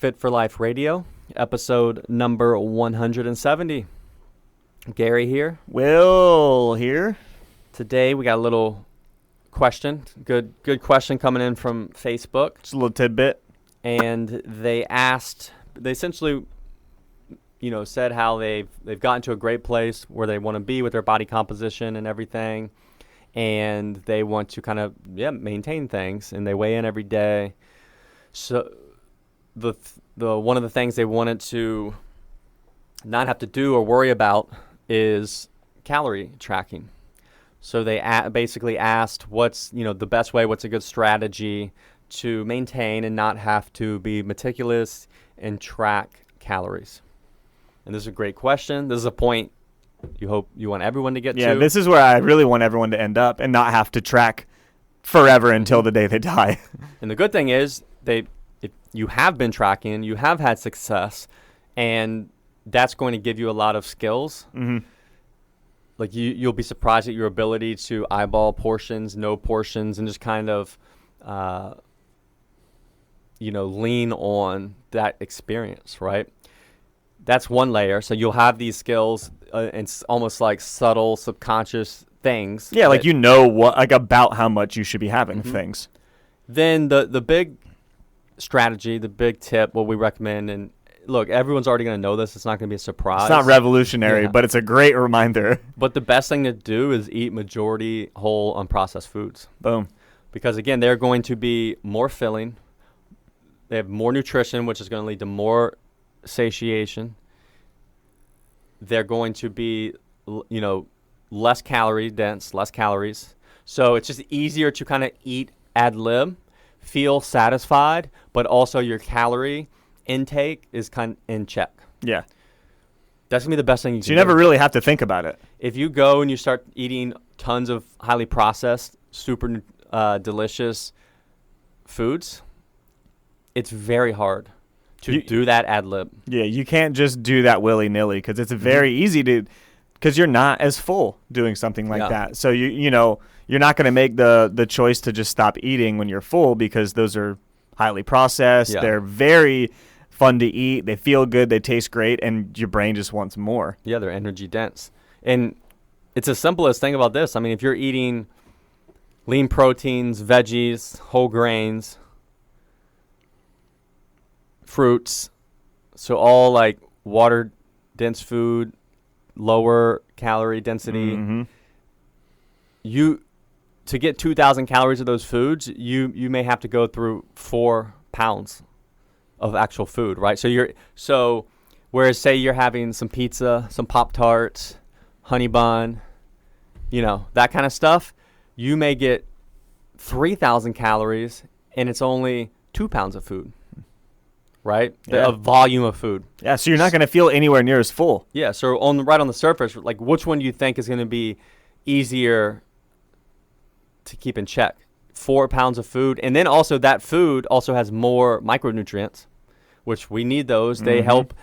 Fit for Life Radio, episode number 170. Gary here. Will here. Today we got a little question. Good question coming in from Facebook. Just a little tidbit. And they essentially, said how they've gotten to a great place where they want to be with their body composition and everything. And they want to kind of, maintain things. And they weigh in every day. So the one of the things they wanted to not have to do or worry about is calorie tracking. So they basically asked what's the best way, what's a good strategy to maintain and not have to be meticulous and track calories. And this is a great question. This is a point you hope you want everyone to get to. Yeah, this is where I really want everyone to end up and not have to track forever until the day they die. And the good thing is if you have been tracking, you have had success, and that's going to give you a lot of skills. Mm-hmm. Like you'll be surprised at your ability to eyeball portions, know portions, and just kind of, lean on that experience, right? That's one layer. So you'll have these skills, and it's almost like subtle, subconscious things. Yeah, like about how much you should be having things. Then the big strategy, the big tip, what we recommend, and look, everyone's already going to know this. It's not going to be a surprise. It's not revolutionary, but it's a great reminder. But the best thing to do is eat majority whole unprocessed foods. Boom. Because, again, they're going to be more filling. They have more nutrition, which is going to lead to more satiation. They're going to be, less calorie dense, less calories. So it's just easier to kind of eat ad lib, feel satisfied, but also your calorie intake is kind of in check. Yeah. That's going to be the best thing you can do. So you never really have to think about it. If you go and you start eating tons of highly processed, super delicious foods, it's very hard to do that ad lib. Yeah, you can't just do that willy-nilly because it's very easy to, because you're not as full doing something like that. So you're not going to make the choice to just stop eating when you're full because those are highly processed. Yeah. They're very fun to eat. They feel good. They taste great, and your brain just wants more. Yeah, they're energy dense. And it's as simple as think about this. I mean, if you're eating lean proteins, veggies, whole grains, fruits, so all like water dense food, lower calorie density, to get 2,000 calories of those foods, you may have to go through 4 pounds of actual food, right? So whereas say you're having some pizza, some Pop-Tarts, honey bun, that kind of stuff, you may get 3,000 calories and it's only 2 pounds of food, right? Yeah. A volume of food. Yeah, so you're not going to feel anywhere near as full. Yeah, so right on the surface, like which one do you think is going to be easier to keep in check? 4 pounds of food, and then also that food also has more micronutrients, which we need those. They help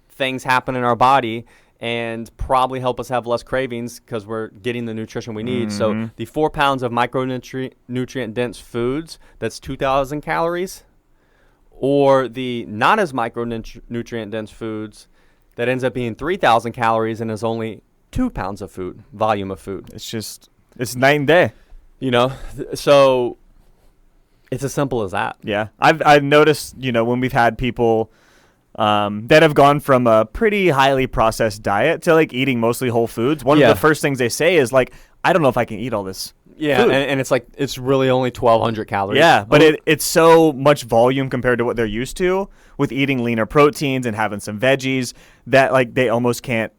things happen in our body and probably help us have less cravings because we're getting the nutrition we need. So the 4 pounds of micronutrient dense foods, that's 2,000 calories, or the not as micronutrient dense foods that ends up being 3,000 calories and is only 2 pounds of food, volume of food. It's night and day. So it's as simple as that. Yeah. I've noticed, when we've had people that have gone from a pretty highly processed diet to like eating mostly whole foods, one of the first things they say is like, I don't know if I can eat all this food. And it's like, it's really only 1,200 calories. Yeah, but it's so much volume compared to what they're used to with eating leaner proteins and having some veggies that like they almost can't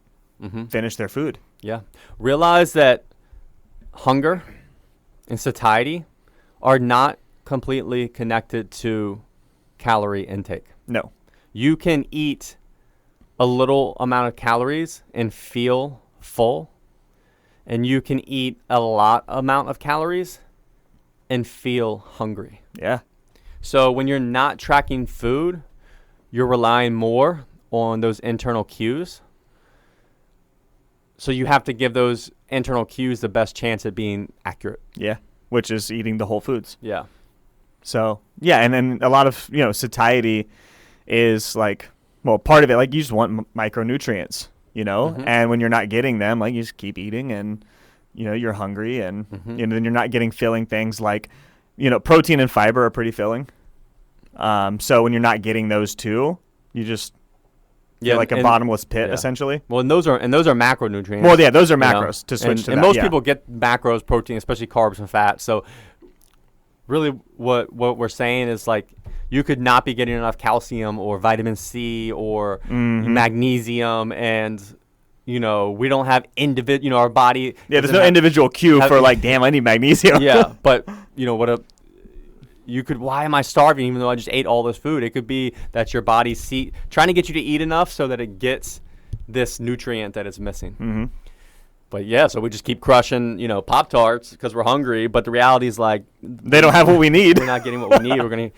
finish their food. Yeah. Realize that hunger and satiety are not completely connected to calorie intake. No. You can eat a little amount of calories and feel full, and you can eat a lot amount of calories and feel hungry. Yeah. So when you're not tracking food, you're relying more on those internal cues. So you have to give those internal cues the best chance at being accurate. Yeah, which is eating the whole foods. Yeah. So, yeah, and then a lot of, satiety is like, well, part of it, like you just want micronutrients, you know, and when you're not getting them, like you just keep eating and, you know, you're hungry and you know, then you're not getting filling things like, you know, protein and fiber are pretty filling. So when you're not getting those two, you just feel like a bottomless pit essentially. Well, and those are macronutrients. Well, yeah, those are macros to switch to that. And most people get macros, protein, especially carbs and fat. So really what we're saying is like you could not be getting enough calcium or vitamin C or magnesium, and you know, we don't have individual, you know, our body. Yeah, there's no individual cue for like, damn, I need magnesium. Yeah, but you know why am I starving even though I just ate all this food? It could be that your body's trying to get you to eat enough so that it gets this nutrient that it's missing. But yeah, so we just keep crushing, you know, Pop-Tarts because we're hungry. But the reality is like they don't have what we need. We're not getting what we need.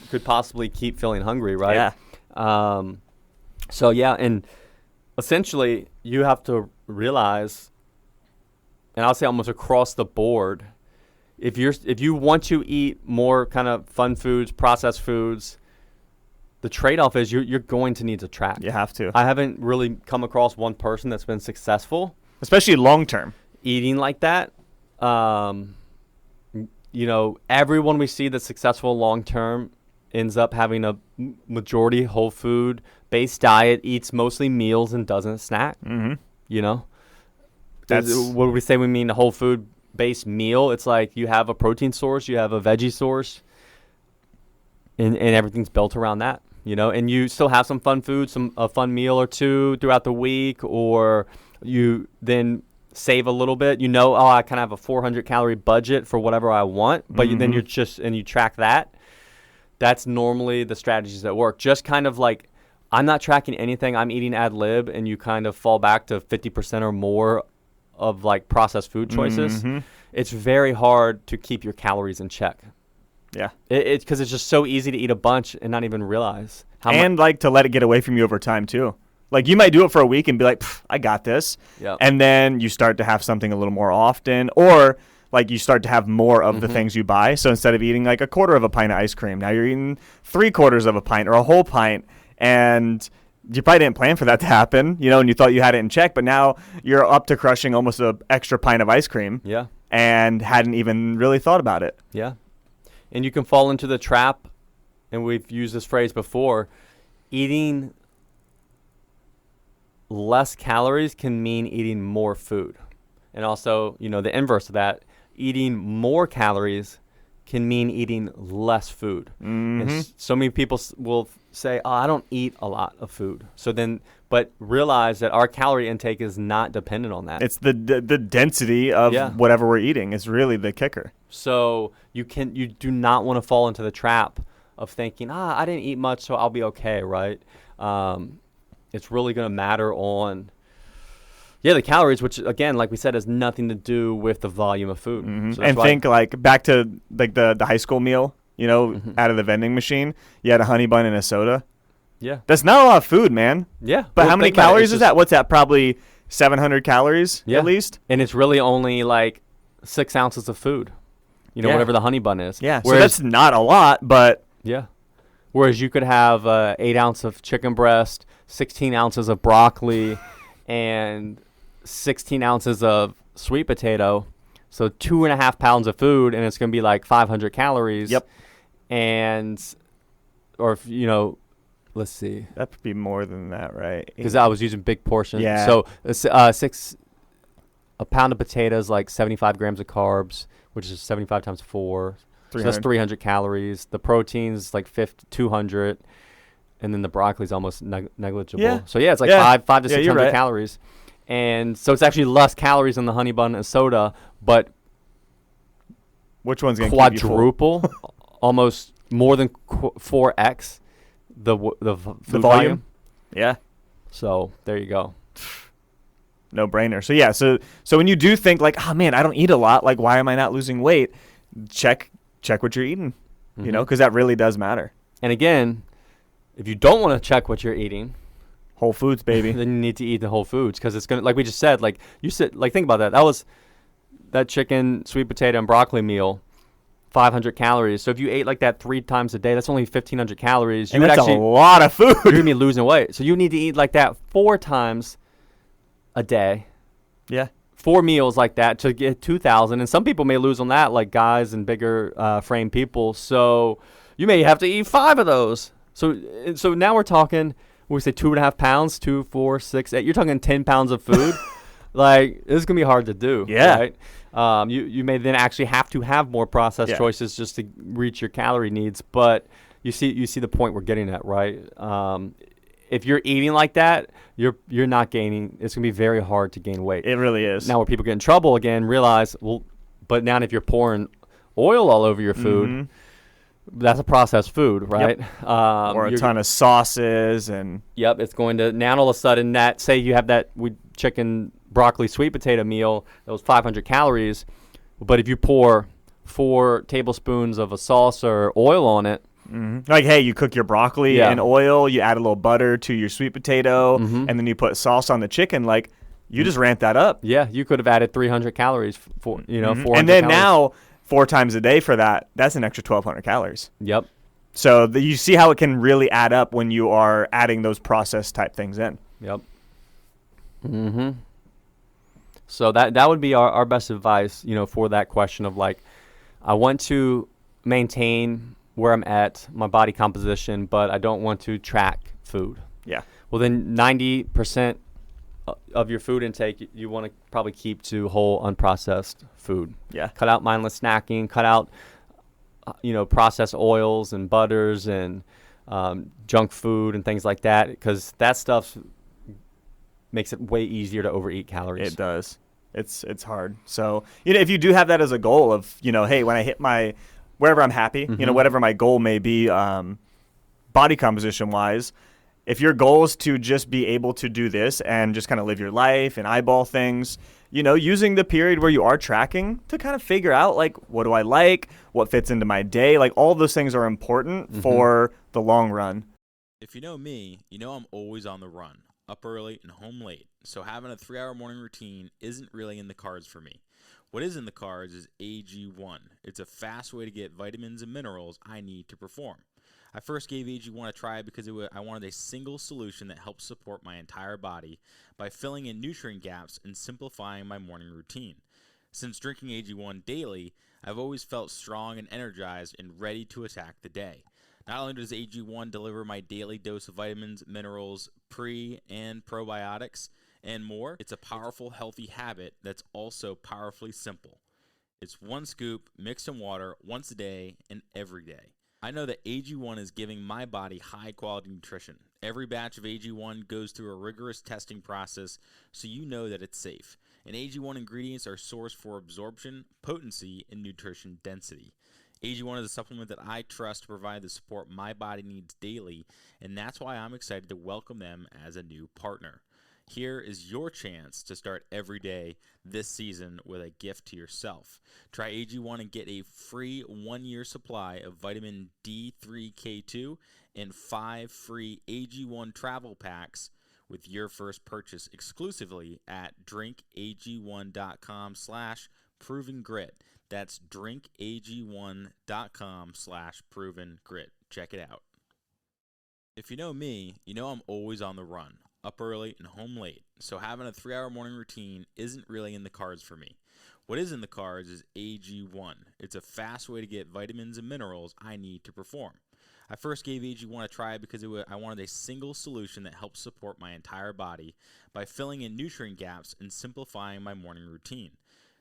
Could possibly keep feeling hungry, right? Yeah. So yeah, and essentially you have to realize, and I'll say almost across the board, if you want to eat more kind of fun foods, processed foods, the trade-off is you're going to need to track. You have to. I haven't really come across one person that's been successful, especially long-term, eating like that. You know, everyone we see that's successful long-term ends up having a majority whole food-based diet, eats mostly meals and doesn't snack. You know, that's what do we say? We mean a whole food-based meal. It's like you have a protein source, you have a veggie source, and everything's built around that. You know, and you still have some fun food, a fun meal or two throughout the week, or you then save a little bit. You know, I kind of have a 400 calorie budget for whatever I want, but then you track that. That's normally the strategies that work. Just kind of like, I'm not tracking anything. I'm eating ad lib, and you kind of fall back to 50% or more of like processed food choices. It's very hard to keep your calories in check. Yeah, it's because it's just so easy to eat a bunch and not even realize how much. Like to let it get away from you over time too. Like you might do it for a week and be like, I got this. Yep. And then you start to have something a little more often, or like you start to have more of the things you buy. So instead of eating like a quarter of a pint of ice cream, now you're eating 3/4 of a pint or a whole pint. And you probably didn't plan for that to happen, you know, and you thought you had it in check, but now you're up to crushing almost an extra pint of ice cream. Yeah. And hadn't even really thought about it. Yeah. And you can fall into the trap, and we've used this phrase before, eating less calories can mean eating more food. And also, you know, the inverse of that, eating more calories can mean eating less food. And so many people will say, I don't eat a lot of food. So then, but realize that our calorie intake is not dependent on that. It's the density of whatever we're eating is really the kicker. So you do not want to fall into the trap of thinking, I didn't eat much, so I'll be okay, right? It's really going to matter on, the calories, which again, like we said, has nothing to do with the volume of food. So and think like back to like the high school meal, you know, out of the vending machine, you had a honey bun and a soda. Yeah. That's not a lot of food, man. Yeah. But how many calories is that? What's that? Probably 700 calories at least. And it's really only like 6 ounces of food, you know, whatever the honey bun is. Yeah. Whereas, so that's not a lot, but. Yeah. Whereas you could have 8 ounces of chicken breast, 16 ounces of broccoli, and 16 ounces of sweet potato. So 2.5 pounds of food, and it's going to be like 500 calories. Yep. And, or if, you know, let's see. That would be more than that, right? Because I was using big portions. Yeah. So a pound of potatoes, like 75 grams of carbs, which is 75 times 4. So that's 300 calories. The protein's like 200, and then the broccoli's almost negligible. Yeah. So yeah, it's like 5 to 600 calories. And so it's actually less calories than the honey bun and soda, but which one's going to quadruple, almost more than 4x the food volume. Yeah. So there you go. No brainer. So yeah, so when you do think like, oh man, I don't eat a lot, like why am I not losing weight? Check what you're eating, you know, because that really does matter. And again, if you don't want to check what you're eating, whole foods, baby, then you need to eat the whole foods, because it's gonna, like we just said, like you said, like think about that. That was that chicken, sweet potato, and broccoli meal. 500 calories. So if you ate like that 3 times a day, that's only 1,500 calories. And that's a lot of food. You're going to be losing weight. So you need to eat like that 4 times a day. Yeah. 4 meals like that to get 2,000. And some people may lose on that, like guys and bigger frame people. So you may have to eat 5 of those. So now we're talking, we say 2.5 pounds, 2, 4, 6, 8. You're talking 10 pounds of food. Like, this is going to be hard to do. Yeah. Right? You may then actually have to have more processed choices just to reach your calorie needs. But you see the point we're getting at, right? If you're eating like that, you're not gaining. It's going to be very hard to gain weight. It really is. Now where people get in trouble again, realize, well, but now if you're pouring oil all over your food, that's a processed food, right? Yep. Or a ton of sauces and. Yep, it's going to, now all of a sudden that, say you have that chicken broccoli sweet potato meal that was 500 calories, but if you pour 4 tablespoons of a sauce or oil on it, like, hey, you cook your broccoli in oil, you add a little butter to your sweet potato, and then you put sauce on the chicken, like, you just ramp that up. Yeah, you could have added 300 calories for, 400 and then calories. Now 4 times a day for that's an extra 1,200 calories. Yep. So you see how it can really add up when you are adding those processed type things in. Yep. So that would be our best advice, for that question of like, I want to maintain where I'm at, my body composition, but I don't want to track food. Yeah. Well, then 90% of your food intake, you want to probably keep to whole, unprocessed food. Yeah. Cut out mindless snacking, cut out, processed oils and butters and junk food and things like that, because that stuff makes it way easier to overeat calories. It does. It's hard. So, if you do have that as a goal of, hey, when I hit wherever I'm happy, whatever my goal may be, body composition wise, if your goal is to just be able to do this and just kind of live your life and eyeball things, using the period where you are tracking to kind of figure out, like, what do I like, what fits into my day, like, all those things are important for the long run. If you know me, I'm always on the run, up early and home late, so having a 3-hour morning routine isn't really in the cards for me. What is in the cards is AG1. It's a fast way to get vitamins and minerals I need to perform. I first gave AG1 a try because I wanted a single solution that helps support my entire body by filling in nutrient gaps and simplifying my morning routine. Since drinking AG1 daily, I've always felt strong and energized and ready to attack the day. Not only does AG1 deliver my daily dose of vitamins, minerals, pre- and probiotics, and more, it's a powerful, healthy habit that's also powerfully simple. It's 1 scoop mixed in water once a day and every day. I know that AG1 is giving my body high-quality nutrition. Every batch of AG1 goes through a rigorous testing process, so you know that it's safe. And AG1 ingredients are sourced for absorption, potency, and nutrition density. AG1 is a supplement that I trust to provide the support my body needs daily, and that's why I'm excited to welcome them as a new partner. Here is your chance to start every day this season with a gift to yourself. Try AG1 and get a free 1-year supply of vitamin D3K2 and 5 free AG1 travel packs with your first purchase exclusively at drinkag1.com/provengrit. That's drinkag1.com/provengrit. Check it out. If you know me, I'm always on the run, up early and home late, so having a 3-hour morning routine isn't really in the cards for me. What is in the cards is AG1. It's a fast way to get vitamins and minerals I need to perform. I first gave AG1 a try because I wanted a single solution that helps support my entire body by filling in nutrient gaps and simplifying my morning routine.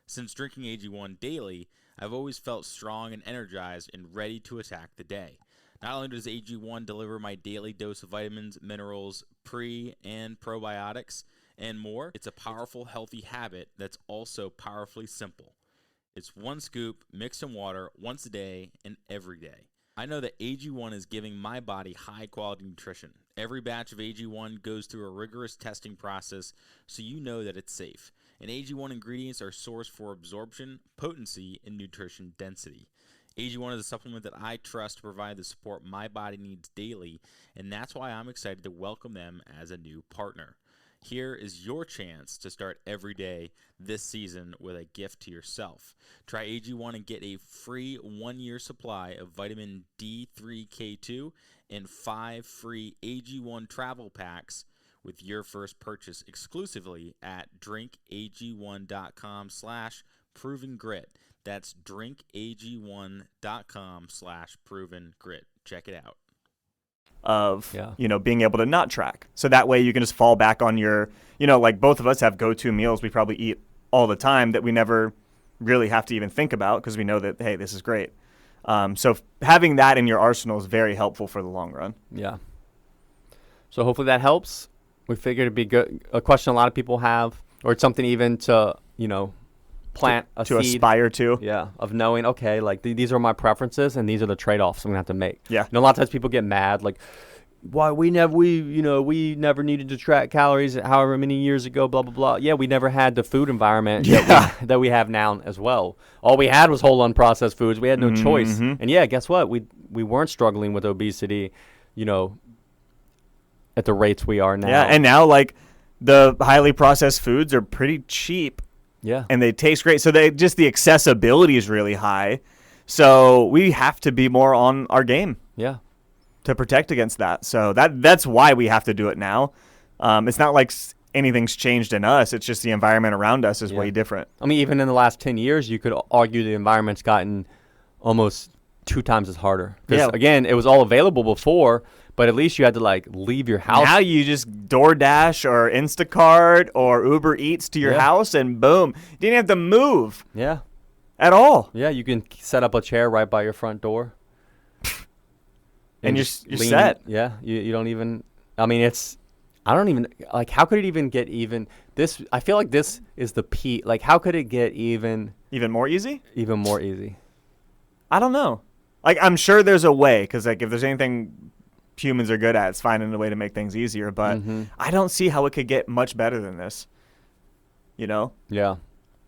Since drinking AG1 daily, I've always felt strong and energized and ready to attack the day. Not only does AG1 deliver my daily dose of vitamins, minerals, pre- and probiotics, and more, it's a powerful, healthy habit that's also powerfully simple. It's 1 scoop mixed in water once a day and every day. I know that AG1 is giving my body high-quality nutrition. Every batch of AG1 goes through a rigorous testing process, so you know that it's safe. And AG1 ingredients are sourced for absorption, potency, and nutrition density. AG1 is a supplement that I trust to provide the support my body needs daily, and that's why I'm excited to welcome them as a new partner. Here is your chance to start every day this season with a gift to yourself. Try AG1 and get a free 1-year supply of vitamin D3K2 and 5 free AG1 travel packs with your first purchase exclusively at drinkag1.com/provengrit. That's drinkag1.com/provengrit. Check it out. Of being able to not track, so that way you can just fall back on your, like both of us have go-to meals we probably eat all the time that we never really have to even think about because we know that, hey, this is great. So having that in your arsenal is very helpful for the long run. Yeah. So hopefully that helps. We figured it'd be good. A question a lot of people have, or it's something even to plant a to seed, aspire to. Yeah, of knowing, okay, like these are my preferences and these are the trade-offs I'm gonna have to make. Yeah. A lot of times people get mad, like, why we never needed to track calories however many years ago, blah blah blah. Yeah, we never had the food environment that we have now as well. All we had was whole unprocessed foods. We had no choice. And yeah, guess what? We weren't struggling with obesity, at the rates we are now. Yeah, and now like the highly processed foods are pretty cheap. Yeah. And they taste great. So the accessibility is really high. So we have to be more on our game. Yeah. To protect against that. So that's why we have to do it now. It's not like anything's changed in us. It's just the environment around us is way different. I mean, even in the last 10 years, you could argue the environment's gotten almost 2 times as harder. Because, again, it was all available before, but at least you had to, leave your house. Now you just DoorDash or Instacart or Uber Eats to your house, and boom. You didn't have to move. Yeah. At all. Yeah, you can set up a chair right by your front door. And you're set. Yeah, you don't even, I mean, I don't even, how could it even get even, this, I feel like this is the peak. How could it get even more easy? Even more easy. I don't know. I'm sure there's a way, because, if there's anything humans are good at, it's finding a way to make things easier, but I don't see how it could get much better than this. Yeah.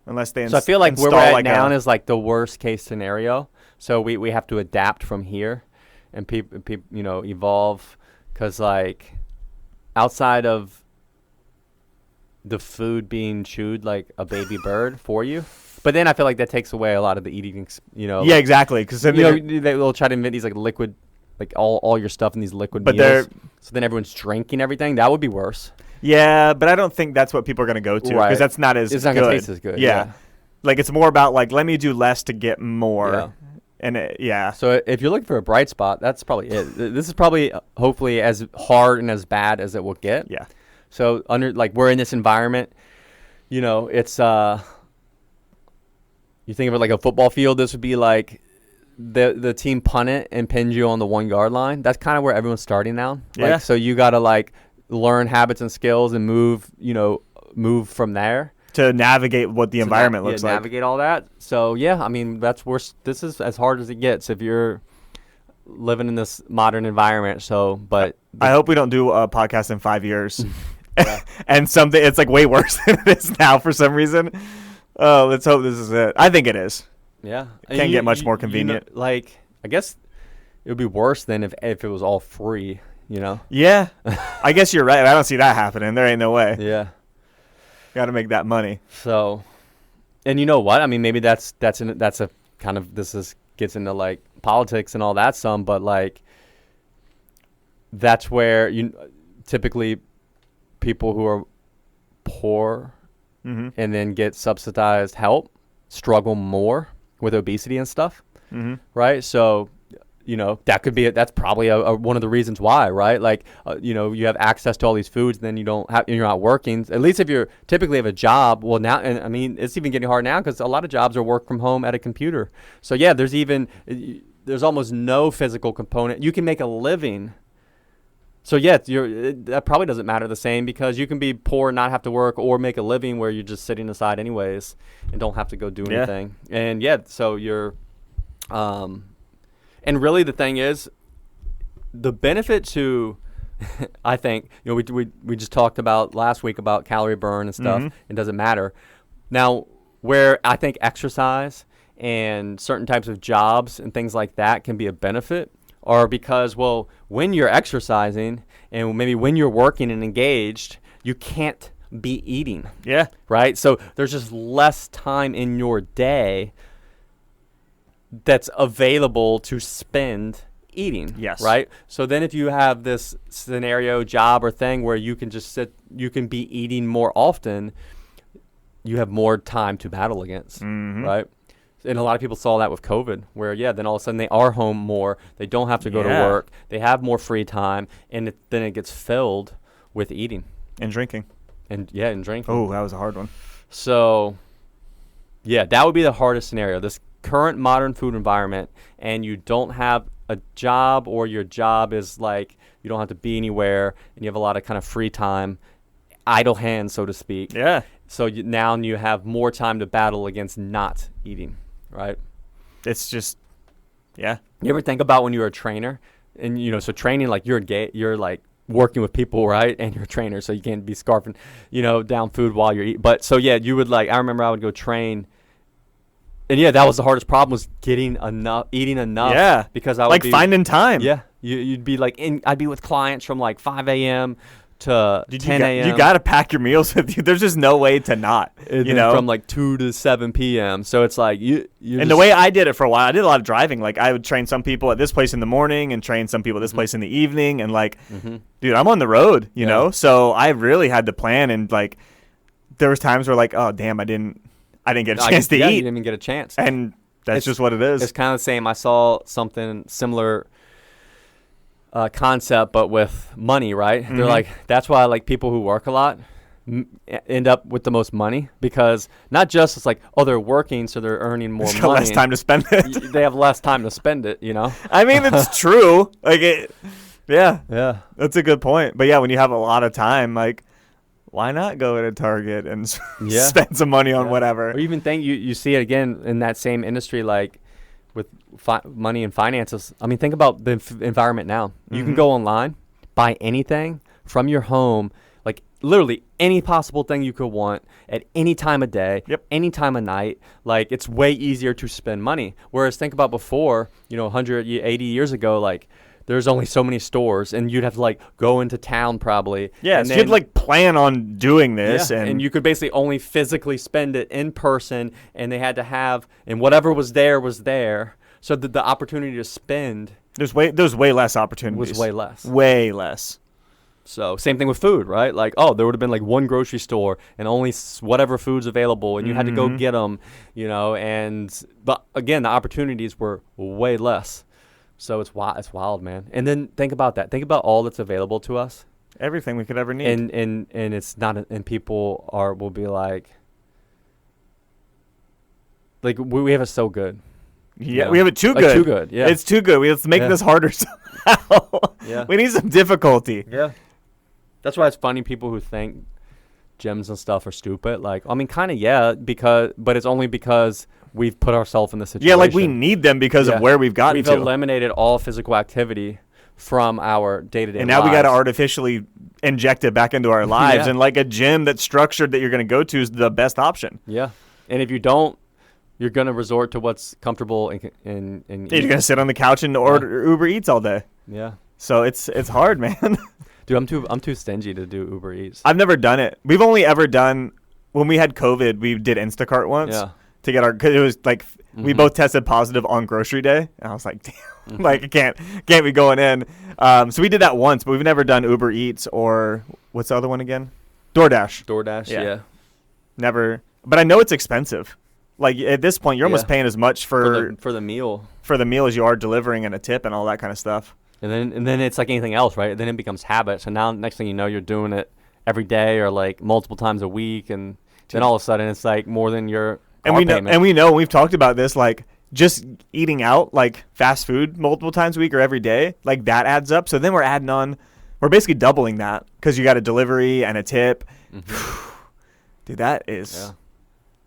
Unless they So I feel like where we're at now is the worst case scenario. So we have to adapt from here and people evolve, because outside of the food being chewed like a baby bird for you, but then I feel like that takes away a lot of the eating, Yeah, exactly. Because they will try to invent these liquid, all your stuff in these liquid meals. So then everyone's drinking everything. That would be worse. Yeah, but I don't think that's what people are going to go to, because that's not as good. It's not going to taste as good. Yeah. It's more about let me do less to get more. Yeah. And So if you're looking for a bright spot, that's probably it. This is probably hopefully as hard and as bad as it will get. Yeah. So we're in this environment, it's you think of it like a football field. This would be the team punt it and pins you on the 1-yard line. That's kind of where everyone's starting now. Yeah. So you got to learn habits and skills and move from there to navigate what the environment looks like. Navigate all that. So yeah, I mean this is as hard as it gets if you're living in this modern environment. So, but I hope we don't do a podcast in 5 years, and it's way worse than it is now for some reason. Let's hope this is it. I think it is. Yeah, it can't get much more convenient. I guess it would be worse than if it was all free. Yeah, I guess you're right. I don't see that happening. There ain't no way. Yeah, got to make that money. So, and you know what? I mean, maybe that's a kind of gets into politics and all that some, but that's where typically people who are poor and then get subsidized help struggle more with obesity and stuff, right? So that could be that's probably one of the reasons why, right? You have access to all these foods, and then you're not working. At least if you're typically have a job. Well, now, and I mean, it's even getting hard now because a lot of jobs are work from home at a computer. So yeah, there's almost no physical component. You can make a living. So yeah, that probably doesn't matter the same, because you can be poor and not have to work, or make a living where you're just sitting aside anyways and don't have to go do anything. And so you're, and really the thing is, the benefit to, I think, we just talked about last week about calorie burn and stuff. It doesn't matter. Now, where I think exercise and certain types of jobs and things like that can be a benefit, or because, when you're exercising and maybe when you're working and engaged, you can't be eating. Yeah. Right? So there's just less time in your day that's available to spend eating. Yes. Right? So then if you have this scenario, job or thing where you can just you can be eating more often, you have more time to battle against. Right? And a lot of people saw that with COVID, where, then all of a sudden they are home more. They don't have to go to work. They have more free time, and then it gets filled with eating. And drinking. And drinking. Oh, that was a hard one. So, that would be the hardest scenario. This current modern food environment, and you don't have a job, or your job is like you don't have to be anywhere, and you have a lot of kind of free time, idle hands, so to speak. Yeah. So now you have more time to battle against not eating. Right. It's just, You ever think about when you were a trainer, and so training, like you're like working with people, right? And you're a trainer, so you can't be scarfing, down food while you're eating. But so you would I remember I would go train, and that was the hardest problem, was eating enough. Yeah. Because I would be finding time. Yeah. You'd be I'd be with clients from 5 a.m. to 10 a.m. You got to pack your meals with you. There's just no way to not, from 2 to 7 p.m. So it's like and the way I did it for a while, I did a lot of driving. I would train some people at this place in the morning and train some people at this place in the evening. And dude, I'm on the road, you know? So I really had to plan. And there was times where oh, damn, I didn't get a chance to eat. You didn't even get a chance. And that's just what it is. It's kind of the same. I saw something similar concept, but with money, right? They're that's why people who work a lot end up with the most money, because not just it's they're working, so they're earning more money. Less time to spend it. They have less time to spend it, I mean, it's true. Yeah, that's a good point. But when you have a lot of time, why not go to Target and spend some money on whatever? Or even think you see it again in that same industry, with money and finances. I mean, think about the environment now. You can go online, buy anything from your home, literally any possible thing you could want at any time of day, any time of night. It's way easier to spend money. Whereas think about before, 180 years ago, there's only so many stores, and you'd have to go into town probably. Yeah, and so you'd plan on doing this, and you could basically only physically spend it in person, and they had to have, and whatever was there. So the opportunity to spend there's way less opportunities. Was way less. Way less. So same thing with food, right? There would have been one grocery store and only whatever food's available, and you had to go get them, but again, the opportunities were way less. So it's wild, man. And then think about that. Think about all that's available to us. Everything we could ever need. And it's not, and people will be we have it so good. Yeah, we have it too good. Too good, yeah. It's too good. Let's make this harder somehow. Yeah. We need some difficulty. Yeah. That's why it's funny, people who think gyms and stuff are stupid. Kind of, but it's only because we've put ourselves in this situation. Yeah, we need them because of where we've gotten to. We've eliminated all physical activity from our day-to-day lives. And now we got to artificially inject it back into our lives. And a gym that's structured that you're going to go to is the best option. Yeah. And if you don't, you're going to resort to what's comfortable and you're going to sit on the couch and order Uber Eats all day. Yeah. So it's hard, man. Dude, I'm too stingy to do Uber Eats. I've never done it. We've only ever done, when we had COVID, we did Instacart once. Yeah. To get because it was we both tested positive on grocery day. And I was like, damn, I can't be going in. So we did that once, but we've never done Uber Eats or what's the other one again? DoorDash, yeah. Never. But I know it's expensive. At this point, you're almost paying as much for the meal as you are delivering and a tip and all that kind of stuff. And then it's like anything else, right? Then it becomes habit. So now next thing you know, you're doing it every day or multiple times a week, and then all of a sudden it's more than your car payment. And we know we've talked about this, just eating out fast food multiple times a week or every day, that adds up. So then we're basically doubling that because you got a delivery and a tip. Dude, that is. Yeah.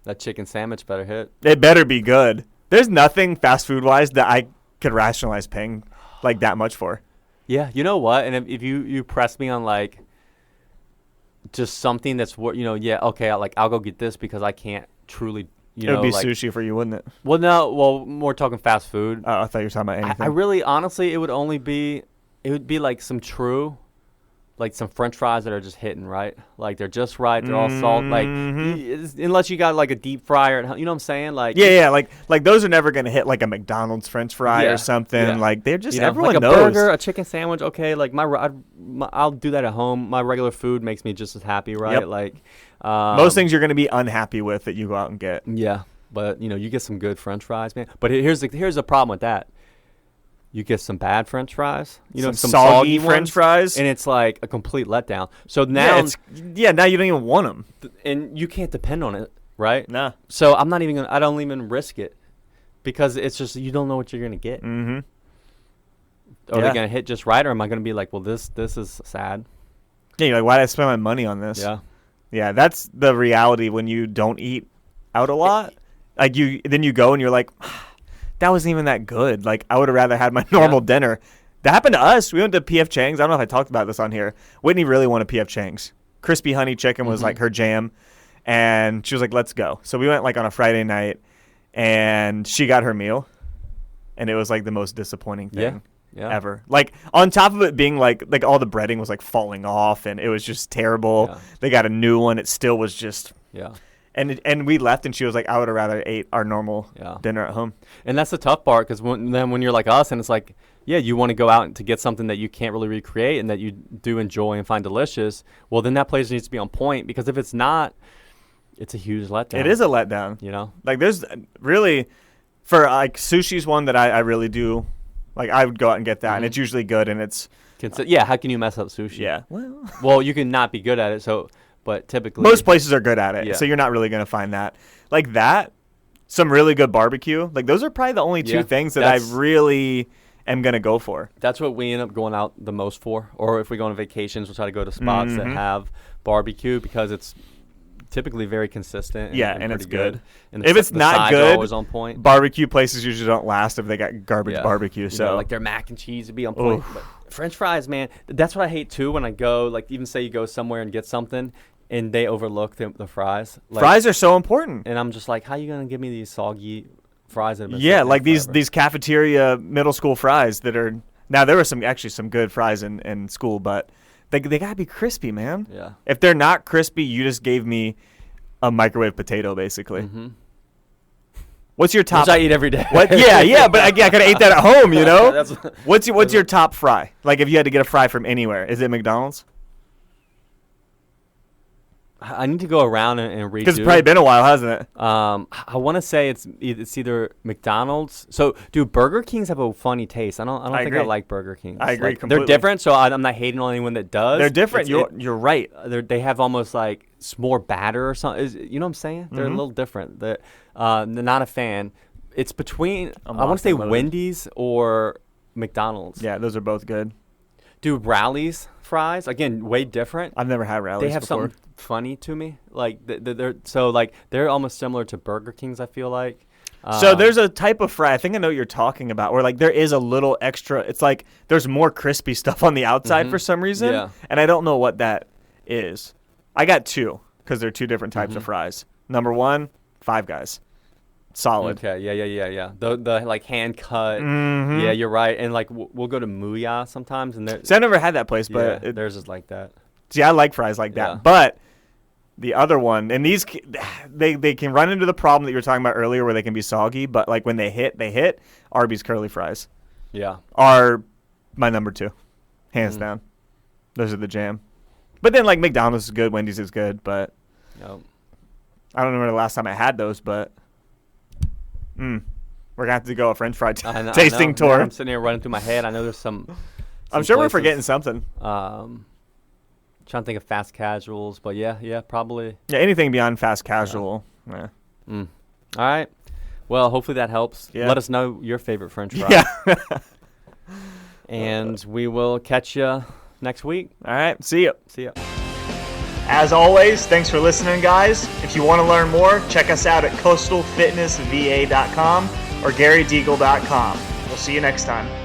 That chicken sandwich better hit. It better be good. There's nothing fast food wise that I could rationalize paying that much for. Yeah, you know what? And if you press me on just something that's what okay, I'll go get this because I can't truly it would be sushi for you, wouldn't it? Well, no, we're talking fast food. Oh, I thought you were talking about anything. I really honestly it would be some true like some French fries that are just hitting right, like they're just right. They're all salt, like unless you got like a deep fryer, you know what I'm saying? Like like those are never gonna hit like a McDonald's French fry or something. Yeah. Like they're just like everyone a knows. burger, a chicken sandwich. Okay, like I'll do that at home. My regular food makes me just as happy, right? Yep. Like most things you're gonna be unhappy with that you go out and get. Yeah, but you get some good French fries, man. But here's the problem with that. You get some bad French fries, some soggy French fries, and it's like a complete letdown. So now, now you don't even want them, and you can't depend on it, right? Nah. So I don't even risk it because it's just you don't know what you're gonna get. Mm-hmm. Are they gonna hit just right, or am I gonna be like, well, this is sad? Yeah, you're like, why did I spend my money on this? Yeah, that's the reality when you don't eat out a lot. Like then you go and you're like, that wasn't even that good. Like, I would have rather had my normal dinner. That happened to us. We went to P.F. Chang's. I don't know if I talked about this on here. Whitney really wanted P.F. Chang's. Crispy honey chicken was like her jam. And she was like, let's go. So we went like on a Friday night, and she got her meal. And it was like the most disappointing thing ever. Like, on top of it being like all the breading was like falling off, and it was just terrible. Yeah. They got a new one. It still was just... Yeah. And we left, and she was like, I would have rather ate our normal dinner at home. And that's the tough part, because when you're like us, and it's like, you want to go out to get something that you can't really recreate and that you do enjoy and find delicious, well, then that place needs to be on point, because if it's not, it's a huge letdown. It is a letdown. Like, there's really, for like sushi's one that I really do, like I would go out and get that, and it's usually good, and it's... how can you mess up sushi? Yeah. Well, you can not be good at it, so... But typically... Most places are good at it, so you're not really going to find that. Like that, some really good barbecue. Like those are probably the only two things that I really am going to go for. That's what we end up going out the most for. Or if we go on vacations, we'll try to go to spots that have barbecue, because it's typically very consistent. And it's good. And if it's not good, always on point. Barbecue places usually don't last if they got garbage barbecue. So like their mac and cheese would be on point. But French fries, man, that's what I hate too when I go, like even say you go somewhere and get something, and they overlook the fries. Like, fries are so important. And I'm just like, how are you going to give me these soggy fries? That have been like these cafeteria middle school fries that are... Now, there were some good fries in school, but they got to be crispy, man. Yeah. If they're not crispy, you just gave me a microwave potato, basically. Mm-hmm. What's your top... Which I eat every day. But I could have ate that at home, What's your top fry? Like, if you had to get a fry from anywhere, is it McDonald's? I need to go around and redo. Because it's probably been a while, hasn't it? I want to say it's either McDonald's. So, dude, Burger Kings have a funny taste. I don't think I like Burger Kings. I agree They're completely. different, so I'm not hating on anyone that does. They're different. You're right. They have almost like more batter or something. You know what I'm saying? They're a little different. They're not a fan. It's between, I want to say Wendy's or McDonald's. Yeah, those are both good. Dude, Rally's fries, again, way different. I've never had Rally's. They have something funny to me. Like they're almost similar to Burger King's, I feel like. So there's a type of fry, I think I know what you're talking about, where like there is a little extra, it's like there's more crispy stuff on the outside for some reason. Yeah. And I don't know what that is. I got two, because they're two different types of fries. Number one, Five Guys. Solid. Okay, yeah. The like hand cut. Yeah, you're right. And like we'll go to Muya sometimes, and see, I never had that place, but theirs is like that. See, I like fries like that, Yeah. But the other one, and these they can run into the problem that you were talking about earlier, where they can be soggy. But like when they hit. Arby's curly fries, are my number two, hands down. Those are the jam. But then like McDonald's is good, Wendy's is good, but I don't remember the last time I had those, but. We're gonna have to go a French fry tasting tour. Yeah, I'm sitting here running through my head. I know there's some I'm sure places. We're forgetting something. Trying to think of fast casuals, but yeah, probably. Yeah, anything beyond fast casual. Yeah. All right. Well, hopefully that helps. Yeah. Let us know your favorite French fry. Yeah. And we will catch you next week. All right. See ya. As always, thanks for listening, guys. If you want to learn more, check us out at coastalfitnessva.com or garydeagle.com. We'll see you next time.